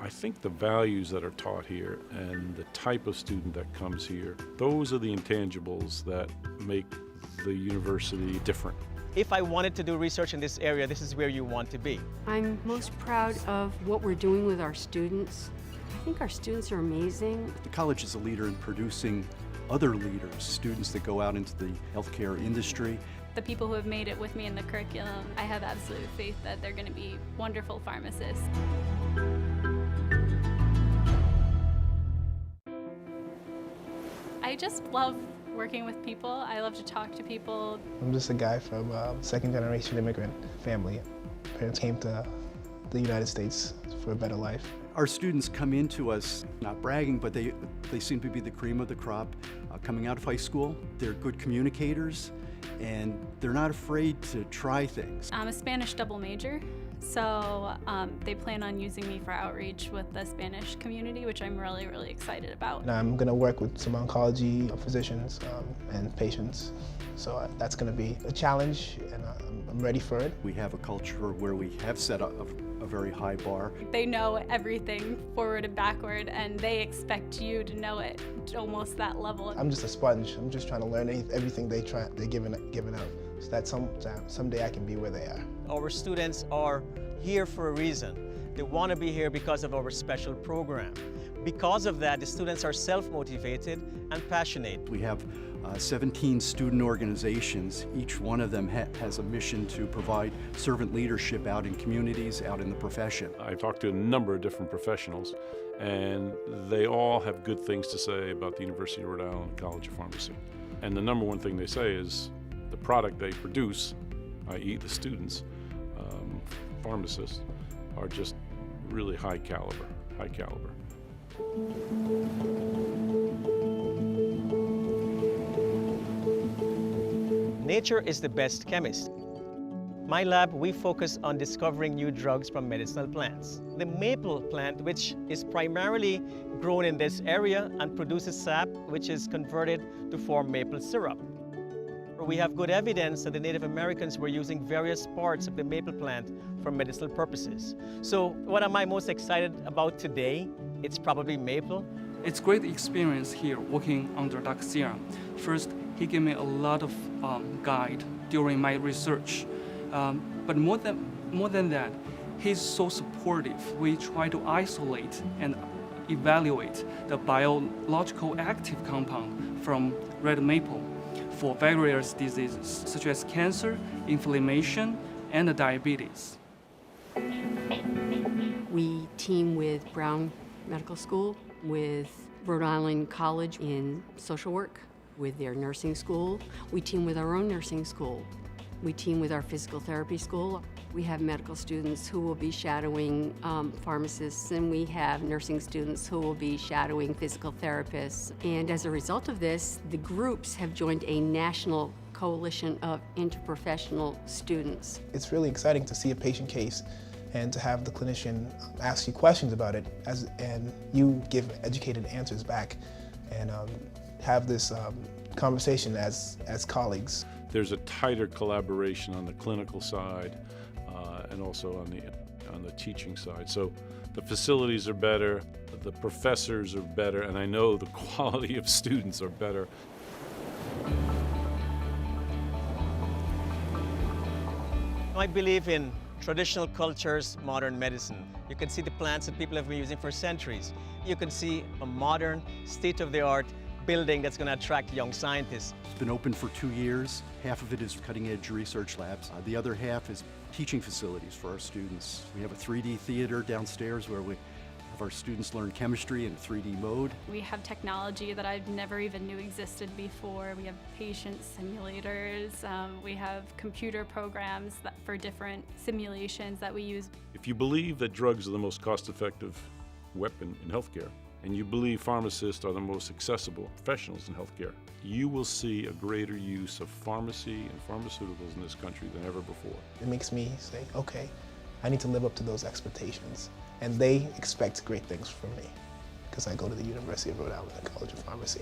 I think the values that are taught here and the type of student that comes here, those are the intangibles that make the university different. If I wanted to do research in this area, this is where you want to be. I'm most proud of what we're doing with our students. I think our students are amazing. The college is a leader in producing other leaders, students that go out into the healthcare industry. The people who have made it with me in the curriculum, I have absolute faith that they're going to be wonderful pharmacists. I just love working with people. I love to talk to people. I'm just a guy from a second-generation immigrant family. Parents came to the United States for a better life. Our students come into us, not bragging, but they seem to be the cream of the crop coming out of high school. They're good communicators, and they're not afraid to try things. I'm a Spanish double major, so they plan on using me for outreach with the Spanish community, which I'm really, really excited about. And I'm going to work with some oncology physicians and patients, so that's going to be a challenge, and I'm ready for it. We have a culture where we have set up a very high bar. They know everything forward and backward, and they expect you to know it to almost that level. I'm just a sponge. I'm just trying to learn everything they're giving out, so that someday I can be where they are. Our students are here for a reason. They want to be here because of our special program. Because of that, the students are self-motivated and passionate. We have 17 student organizations. Each one of them has a mission to provide servant leadership out in communities, out in the profession. I've talked to a number of different professionals, and they all have good things to say about the University of Rhode Island College of Pharmacy. And the number one thing they say is the product they produce, i.e. the students, pharmacists, are just really high caliber. Nature is the best chemist. My lab, we focus on discovering new drugs from medicinal plants. The maple plant, which is primarily grown in this area and produces sap, which is converted to form maple syrup. We have good evidence that the Native Americans were using various parts of the maple plant for medicinal purposes. So what am I most excited about today? It's probably maple. It's great experience here working under Dr. Sierra. First, he gave me a lot of guide during my research. But more than that, he's so supportive. We try to isolate and evaluate the biological active compound from red maple for various diseases such as cancer, inflammation, and diabetes. We team with Brown Medical School, with Rhode Island College in social work, with their nursing school. We team with our own nursing school. We team with our physical therapy school. We have medical students who will be shadowing pharmacists, and we have nursing students who will be shadowing physical therapists. And as a result of this, the groups have joined a national coalition of interprofessional students. It's really exciting to see a patient case and to have the clinician ask you questions about it, and you give educated answers back, and have this conversation as colleagues. There's a tighter collaboration on the clinical side and also on the teaching side. So the facilities are better, the professors are better, and I know the quality of students are better. I believe in traditional cultures, modern medicine. You can see the plants that people have been using for centuries. You can see a modern, state-of-the-art building that's going to attract young scientists. It's been open for 2 years. Half of it is cutting-edge research labs. The other half is teaching facilities for our students. We have a 3D theater downstairs where we have our students learn chemistry in 3D mode. We have technology that I never even knew existed before. We have patient simulators. We have computer programs for different simulations that we use. If you believe that drugs are the most cost-effective weapon in healthcare, and you believe pharmacists are the most accessible professionals in healthcare, you will see a greater use of pharmacy and pharmaceuticals in this country than ever before. It makes me say, okay, I need to live up to those expectations. And they expect great things from me because I go to the University of Rhode Island College of Pharmacy.